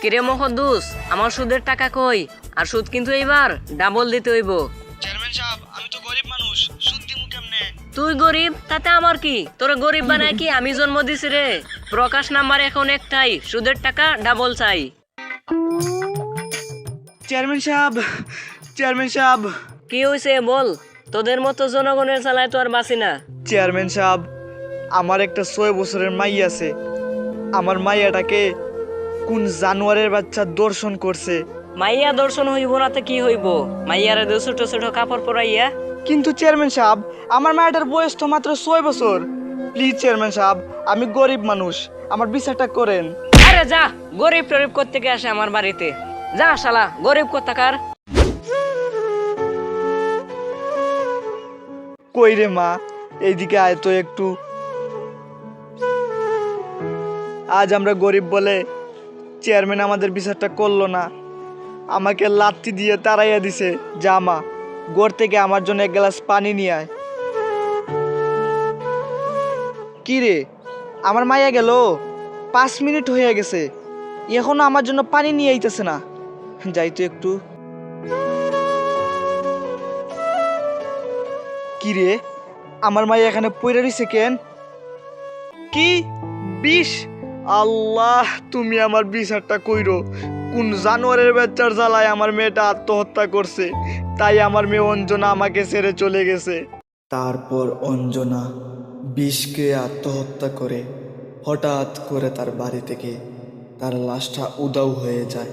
কিরে মহদ্দুস, আমার সুদের টাকা কই? আর সুদ কিন্তু এইবার ডাবল দিতে হইব। চেয়ারম্যান সাহেব, আমি তো গরিব মানুষ, সুদ দিমু কেমনে? তুই গরিব, তাতে আমার কি? তোরা গরিব বানায় কি আমি জন্ম দিছি রে? প্রকাশ নাম্বার এখন একটাই, সুদের টাকা ডাবল চাই। চেয়ারম্যান সাহেব, চেয়ারম্যান সাহেব, কি হইছে বল? তোদের মতো জনগণের চালায় তো আর বাঁচি না। চেয়ারম্যান সাহেব, আমার একটা 6 বছরের মাই আছে। আমার মাইয়াটাকে কোন জানোয়ারের বাচ্চা দর্শন করছে। মাইয়া দর্শন হইব না তো কি হইব? মাইয়ারে দু ছোট ছোট কাপড় পরাইয়া। কিন্তু চেয়ারম্যান সাহেব, আমার মায়ের বয়স তো মাত্র 6 বছর। প্লিজ চেয়ারম্যান সাহেব, আমি গরিব মানুষ, আমার বিচারটা করেন। আরে যা, গরিব টরিব কোত্থেকে আসে আমার বাড়িতে? যা শালা, গরিব কোথাকার। কই রে মা, এইদিকে আয় তো একটু। আজ আমরা গরিব বলে চেয়ারম্যান আমাদের বিচারটা করলো না, আমাকে লাত্তি দিয়ে তাড়াইয়া দিছে। যা মা, ঘর থেকে আমার জন্য এক গ্লাস পানি নিয়ে আয়। কি রে, আমার মাইয়া গেল, 5 মিনিট হয়ে গেছে, এখনো আমার জন্য পানি নিয়ে আইতেছে না। যাই তো একটু। কি রে, আমার মাইয়া এখানে পড়ে রইছে কেন? কি বিষ? আল্লাহ, তুমি আমার বিচারটা কইরো। কোন জানোয়ারের বাচ্চার জ্বালায় আমার মেয়েটা আত্মহত্যা করছে, তাই আমার মেয়ে অঞ্জনা আমাকে ছেড়ে চলে গেছে। তারপর অঞ্জনা বিষকে আত্মহত্যা করে হঠাৎ করে তার বাড়ি থেকে তার লাশটা উধাও হয়ে যায়।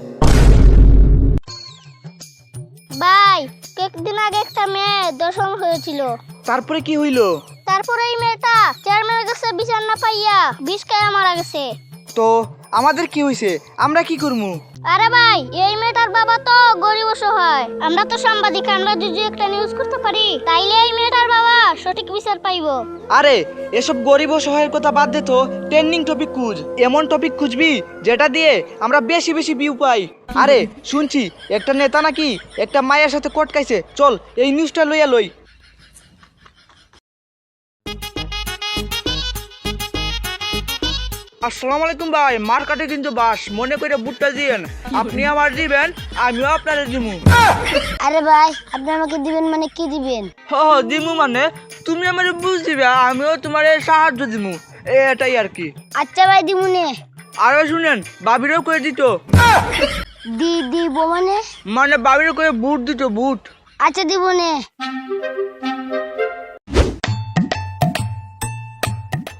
ভাই, কয়েকদিন আগে একটা মেয়ে দর্শন হয়েছিল। তারপরে কি হইলো? তারপরে এই মেয়েটা চেয়ারম্যানের কাছে বিচার না পাইয়া বিষ খেয়ে মারা গেছে। তো আমাদের কি হইছে? আমরা কি করবো? আরে ভাই, এই মেয়েটার বাবা তো গরিব অসহায়। আমরা তো সাংবাদিক, আমরা যদি একটা নিউজ করতে পারি তাইলে এই মেয়েটার বাবা সঠিক বিচার পাইবো। আরে এসব গরিব ও সহায়ের কথা বাদ দে তো, ট্রেন্ডিং টপিক খুঁজ। এমন টপিক খুঁজবি যেটা দিয়ে আমরা বেশি বেশি ভিউ পাই। আরে শুনছি একটা নেতা নাকি একটা মায়ের সাথে কটকাইছে, চল এই নিউজটা লইয়া লই। আসসালামু আলাইকুম ভাই, মার্কেটে কিন্তু বাস, মনে করে বুটটা দিয়েন। আপনি আমার দিবেন, আমিও আপনারে দিমু। আরে ভাই, আপনি আমাকে দিবেন মানে কি দিবেন? দিমু মানে তুমি আমারে বুঝ দিবে, আমিও তোমার সাহায্য দিমু, এটাই আর কি। আচ্ছা ভাই, দিমুনে। আরো শুনেন, বাবিরও করে দিত। দিব মানে? মানে বাবিরও করে বুট দিত, বুট। আচ্ছা, দিবনে।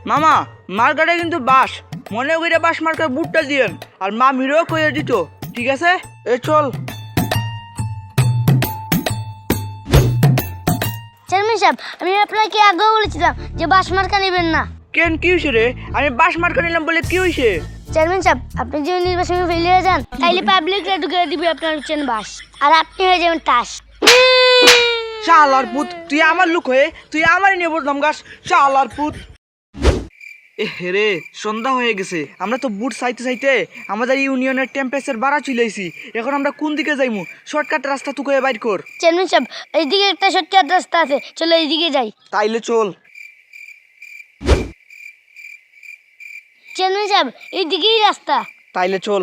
মামা, মার্কেটে কিন্তু বাস, মনে করে বাস মার্কেট বুটটা দিয়েন। আর মামিরও করে দিত, ঠিক আছে? এ চল। চেয়ারম্যান সাহেব, আমি আপনাকে আগেও বলেছিলাম যে বাস মার্কা নেবেন না। কেন, কি হয়েছে রে? আমি বাস মার্কেট নিলাম বলে কি হয়েছে? চেয়ারম্যান সাহেব, আপনি যদি নির্বাচনে ফেলে হয়ে যান তাইলে পাবলিক ঢুকে দিবে আপনার হচ্ছেন বাস, আর আপনি হয়ে যাবেন টাস। শালার পুত, তুই আমার লোক হয়ে তুই আমারই নিয়ে বলতাম গাছ, শালার পুত। এ হেরে, সন্ধ্যা হয়ে গেছে, আমরা তো বুট চাইতে চাইতে আমাদের ইউনিয়নের টেম্পারেচার বাড়া চলেছি। এখন আমরা কোন দিকে যাইমু? শর্টকাট রাস্তা তুকে বাইর কর। চেয়ারম্যান সাহেব, এইদিকে একটা শর্টকাট রাস্তা আছে, চলো এইদিকে যাই। তাইলে চল। চেয়ারম্যান সাহেব, এইদিকেই রাস্তা। তাইলে চল।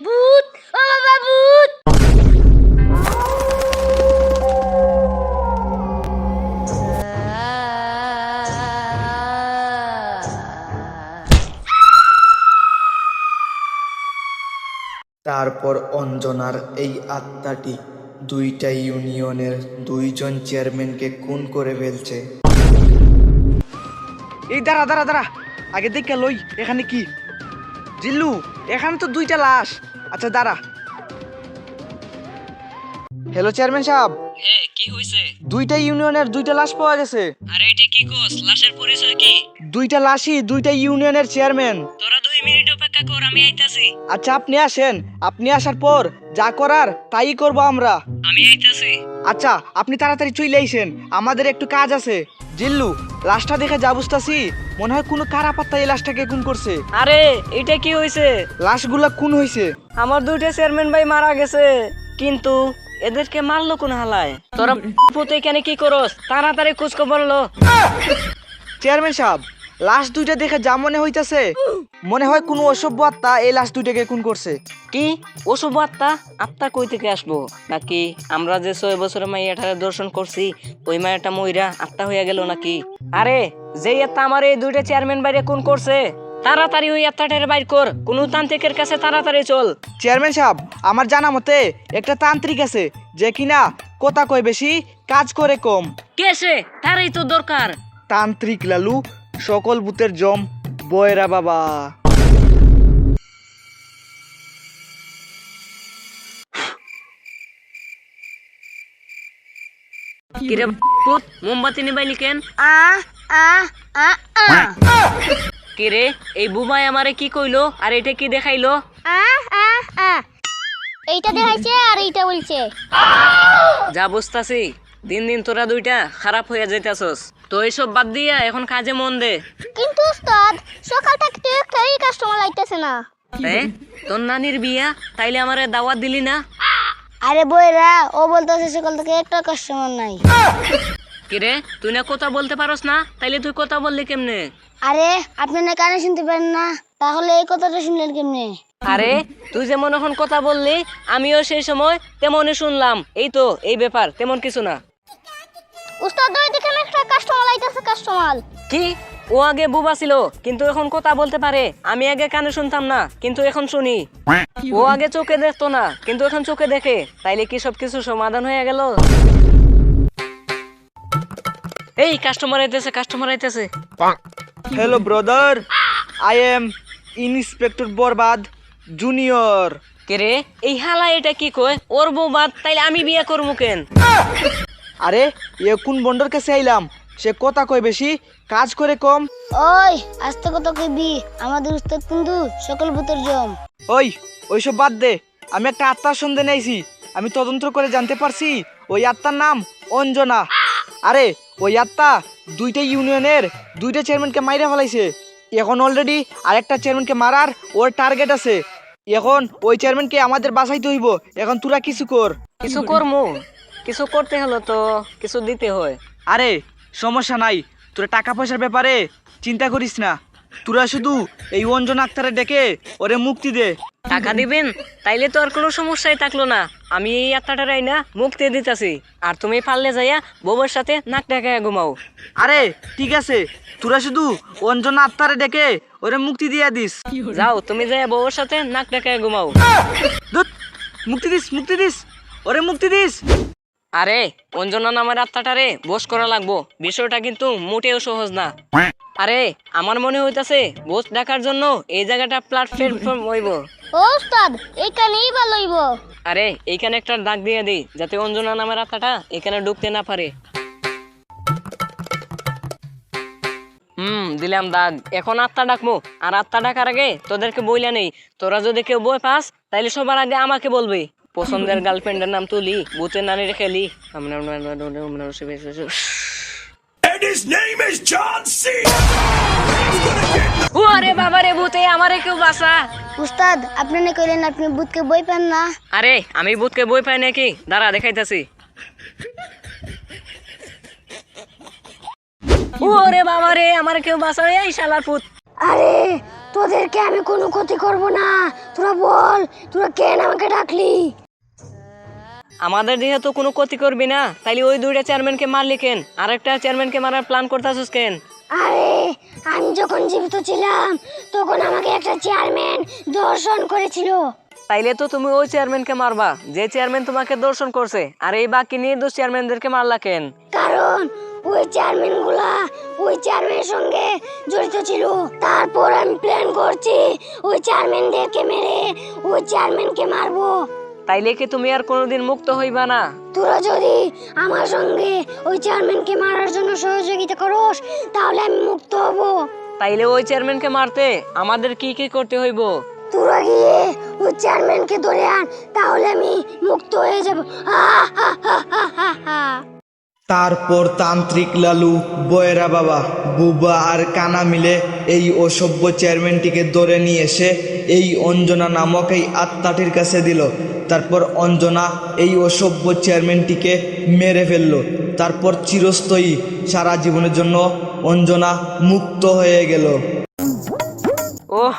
ভূত, ও বাবা ভূত! তারপর অঞ্জনার এই আত্মাটি দুইটা ইউনিয়নের দুইজন চেয়ারম্যানকে খুন করে ফেলছে। এই দাঁড়া দাঁড়া দাঁড়া, আগে দেখে লই এখানে কি। জিল্লু, এখানে তো 2টা লাশ। আচ্ছা দাঁড়া। হ্যালো চেয়ারম্যান সাহেব, কি হইছে? 2টা ইউনিয়নের 2টা লাশ পাওয়া গেছে। আরে এটা কি কোস? লাশের পরিচয় কি? 2টা লাশই 2টা ইউনিয়নের চেয়ারম্যান। তোরা 2 মিনিট অপেক্ষা কর, আমি আইতাছি। আচ্ছা আপনি আসেন, আপনি আসার পর যা করার তাই করব আমরা। আমি আইতাছি। আচ্ছা আপনি তাড়াতাড়ি চলে আইসেন, আমাদের একটু কাজ আছে। জিল্লু, লাশটা দেখে যা বুঝতাছি মনে হয় কোনো কারা পাত্তা এই লাশটাকে খুন করছে। আরে এটা কি হইছে? লাশগুলা খুন হইছে। আমার 2টা চেয়ারম্যান ভাই মারা গেছে, কিন্তু এদেরকে মারলো কোন হালায়? তোরা পুতে এখানে কি করস? তাড়াতাড়ি খোঁজ খবর লো। চেয়ারম্যান সাহেব, লাশ দুইটা দেখে যা মনে হইতাছে মনে হয় কোনো অসভ্য আত্মা এই লাশ দুইটাকে খুন করছে। কি অশুভ আত্মা? আত্মা কই থেকে আসবো? নাকি আমরা যে 6 বছরের মাইয়াটারে দর্শন করছি ওই মাইয়াটা মইরা আত্মা হইয়া গেল নাকি? আরে যেই আত্মা আমার এই দুইটা চেয়ারম্যান বাইরে খুন করছে, তাড়াতাড়ি ওই আত্মাটারে বাইর কর। কোন তান্ত্রিকের কাছে তাড়াতাড়ি চল। চেয়ারম্যান সাহেব, আমার জানা মতে একটা তান্ত্রিক আছে যে কিনা কথা কয় বেশি, কাজ করে কম। কে সে? তারই তো দরকার। তান্ত্রিক লালু, সকল ভূতের জম, বয়রা বাবা। কিরে পুত, মোমবাতি নিবাইলি কেন? কিরে এই বুবাই আমারে কি কইলো আর এটা কি দেখাইলো? এইটা দেখাইছে আর এইটা বলছে। যা বুঝতাছি দিন দিন তোরা দুইটা খারাপ হইয়া যাইতাছস। তো এইসব বাদ দিয়া এখন কাজে মন দে। কিন্তু উস্তাদ, সকাল থেকে তো একটাই কাস্টমার লাইতেছে না। তোর নানির বিয়া, তাইলে আমারে দাওয়াত দিলি না? আরে বইরা, ও বলতেছে সকাল থেকে একটা কাস্টমার নাই। কিরে তুই না কথা বলতে পারস না, তাইলে তুই কথা বললি কেমনে? আরে আপনি না কানে শুনতে পারেন না, তাহলে এই কথাটা শুনলেন কেমনে? আরে তুই যেমন এখন কথা বললি আমিও সেই সময় তেমনই শুনলাম। এই তো এই ব্যাপার, তেমন কিছু না। উস্তাদ ওই দেখেন একটা কাস্টমার লাইতেছে। কাস্টমার কি? ও আগে বুবা ছিল কিন্তু এখন কথা বলতে পারে। আমি আগে কানে শুনতাম না কিন্তু এখন শুনি। ও আগে চোখে দেখতো না কিন্তু এখন চোখে দেখে। তাইলে কি সবকিছু সমাধান হয়ে গেল? এই কাস্টমার আইতেছে, কাস্টমার আইতেছে। Hello brother, I am inspector Barbad junior. কে এই হালা এটা কি কয়? ওর বউ বাদ, তাইলে আমি বিয়ে করবো কেন? আরে এ কোন বন্ডর কাছে আইলাম, সে কথা কয় বেশি, কাজ করে কম। ওই আস্তে কথা কইবি, আমাদের উস্তাদ কিন্তু সকল ভূতের জম। ওইসব বাদ দে, আমি একটা আত্মার সন্ধানে আইছি। আমি তদন্ত করে জানতে পারছি ওই আত্মার নাম অঞ্জনা। আরে ওই আত্মা দুইটা ইউনিয়নের দুইটা চেয়ারম্যানকে মাইরা ফেলাইছে। এখন অলরেডি আরেকটা চেয়ারম্যানকে মারার ওর টার্গেট আছে। এখন ওই চেয়ারম্যানকে আমাদের বাঁচাইতে হইব। এখন তোরা কিছু কর। কিছু করমু? কিছু করতে হলো তো কিছু দিতে হয়। আরে সমস্যা নাই, তোরা টাকা পয়সার ব্যাপারে চিন্তা করিস না। তোরা শুধু এই অঞ্জনা আক্তারে ডেকে ওরে মুক্তি দে। টাকা দিবেন? তাইলে তো আর কোনো সমস্যাই থাকলো না। আমি এই আত্মাটারাই না মুক্তি দিতাছি, আর তুমি পারলে যাইয়া বউয়ের সাথে নাক ডাকায় ঘুমাও। আরে ঠিক আছে, তোরা শুধু অঞ্জনা আত্মারে ডেকে ওরে মুক্তি দিয়া দিস। যাও তুমি যাইয়া বউয়ের সাথে নাক ডাকায় ঘুমাও। ধুৎ, মুক্তি দিস ওরে মুক্তি দিস। আরে অঞ্জনা নামের আত্মাটারে বশ করা লাগবো। বিষয়টা কিন্তু মোটেও সহজ না। আরে আমার মনে হইতাছে বস ডাকার জন্য এই জায়গাটা প্ল্যাটফর্ম হইব। ও উস্তাদ, এইখানেই ভালো হইব। আরে এইখানে একটা ডাক দিয়ে দিই যাতে অঞ্জনা নামের আত্মাটা এখানে ঢুকতে না পারে। দিলাম দাগ। এখন আত্মা ডাকবো, আর আত্মা ডাকার আগে তোদেরকে বইলা নেই, তোরা যদি কেউ বই পাস তাইলে সবার আগে আমাকে বলবি। পছন্দের গার্লফ্রেন্ডের নাম তুলি, ভূতের নানি রেখে লি। আরে বাবা রে, ভূতে আমারে কেউ বাঁচা। উস্তাদ আপনি না কইলেন আপনি ভূতকে বই পান না? আরে আমি ভূতকে বই পাই নাকি? দাঁড়া দেখাইতাছি। ওরে বাবা রে, আমার কেউ বাঁচা। এই শালার ভূত। আরে তোদেরকে আমি কোনো ক্ষতি করব না, তোরা বল তোরা কেন আমাকে ডাকলি? আমাদের যেহেতু কোনো ক্ষতি করবি না, তাইলে ওই দুইটা চেয়ারম্যানকে মারলি কেন? আরেকটা চেয়ারম্যানকে মারার প্ল্যান করতেছিস কেন? আরে আমি যখন জীবিত ছিলাম তখন আমাকে একটা চেয়ারম্যান দর্শন করেছিল। তাইলে তো তুমি ওই চেয়ারম্যানকে মারবা যে চেয়ারম্যান তোমাকে দর্শন করছে। আর এই বাকি নির্দোষ চেয়ারম্যানদেরকে মারলা কেন? কারণ ওই চেয়ারম্যানের সঙ্গে জড়িত ছিল। তারপর আমি প্ল্যান করছি ওই চেয়ারম্যানদেরকে মেরে ওই চেয়ারম্যানকে মারবো। তাইলে কি তুমি আর কোনোদিন মুক্ত হইবা না? তোরা যদি আমার সঙ্গে ওই চেয়ারম্যানকে মারার জন্য সহযোগিতা করস তাহলে আমি মুক্ত হব। তাইলে ওই চেয়ারম্যানকে মারতে আমাদের কি কি করতে হইব? তোরা গিয়ে ওই চেয়ারম্যানকে ধরে আন, তাহলে আমি মুক্ত হয়ে যাব। তারপর তান্ত্রিক লালু, বয়রা বাবা, বুবা আর কানা মিলে এই অসভ্য চেয়ারম্যানটিকে ধরে নিয়ে এসে এই অঞ্জনা নামক এই আত্মাটির কাছে দিল। তারপর অঞ্জনা এই অসভ্য চেয়ারম্যানটিকে মেরে ফেললো। তারপর চিরস্থায়ী সারা জীবনের জন্য অঞ্জনা মুক্ত হয়ে গেল। ওহ,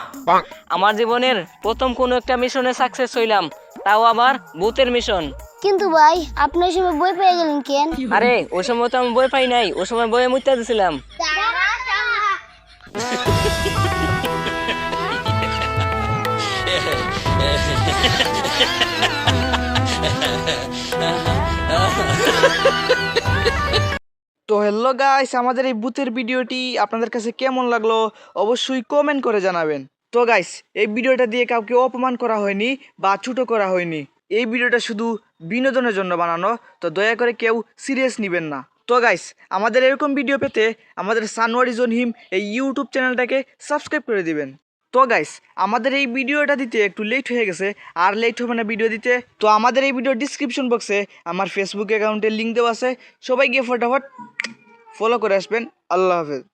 আমার জীবনের প্রথম কোনো একটা মিশনে সাকসেস হইলাম, তাও আবার ভূতের মিশন। কিন্তু ভাই আপনি ওই সময় বই পেয়ে গেলেন কেন? আরে ওই সময় তো আমি বই পাই নাই, ওই সময় বইয়ে মুইতা দিছিলাম। তো হ্যালো গাইস, আমাদের এই ভূতের ভিডিওটি আপনাদের কাছে কেমন লাগলো অবশ্যই কমেন্ট করে জানাবেন। তো গাইস, এই ভিডিওটা দিয়ে কাউকে অপমান করা হয়নি বা ছোট করা হয়নি। এই ভিডিওটা শুধু বিনোদনের জন্য বানানো, তো দয়া করে কেউ সিরিয়াস নেবেন না। তো গাইস, আমাদের এরকম ভিডিও পেতে আমাদের সানোয়ার ইজ অন হিম এই ইউটিউব চ্যানেলটাকে সাবস্ক্রাইব করে দিবেন। তো গাইস, আমাদের এই ভিডিওটা দিতে একটু লেট হয়ে গেছে, আর লেট হবে না ভিডিও দিতে। তো আমাদের এই ভিডিওর ডিসক্রিপশন বক্সে আমার ফেসবুক অ্যাকাউন্টের লিঙ্ক দেওয়া আছে, সবাই গিয়ে ফটাফট ফলো করে আসবেন। আল্লাহ হাফেজ।